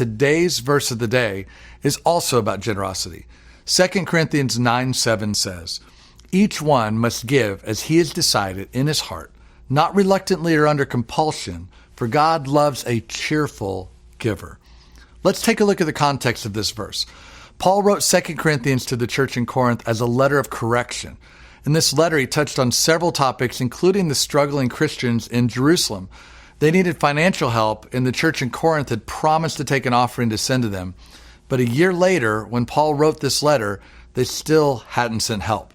Today's verse of the day is also about generosity. 2 Corinthians 9:7 says, "Each one must give as he has decided in his heart, not reluctantly or under compulsion, for God loves a cheerful giver." Let's take a look at the context of this verse. Paul wrote 2 Corinthians to the church in Corinth as a letter of correction. In this letter, he touched on several topics, including the struggling Christians in Jerusalem. They needed financial help, and the church in Corinth had promised to take an offering to send to them. But a year later, when Paul wrote this letter, they still hadn't sent help.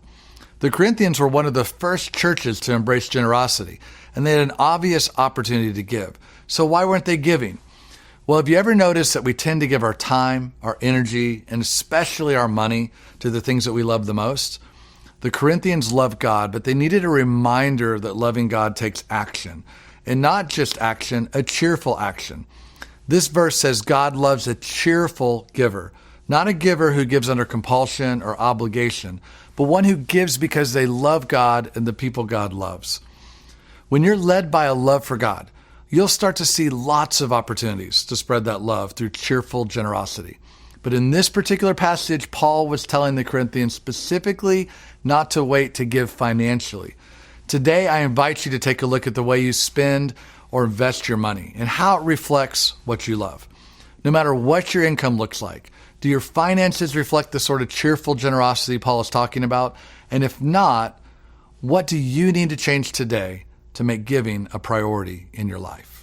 The Corinthians were one of the first churches to embrace generosity, and they had an obvious opportunity to give. So why weren't they giving? Well, have you ever noticed that we tend to give our time, our energy, and especially our money to the things that we love the most? The Corinthians loved God, but they needed a reminder that loving God takes action. And not just action, a cheerful action. This verse says God loves a cheerful giver, not a giver who gives under compulsion or obligation, but one who gives because they love God and the people God loves. When you're led by a love for God, you'll start to see lots of opportunities to spread that love through cheerful generosity. But in this particular passage, Paul was telling the Corinthians specifically not to wait to give financially. Today, I invite you to take a look at the way you spend or invest your money and how it reflects what you love. No matter what your income looks like, do your finances reflect the sort of cheerful generosity Paul is talking about? And if not, what do you need to change today to make giving a priority in your life?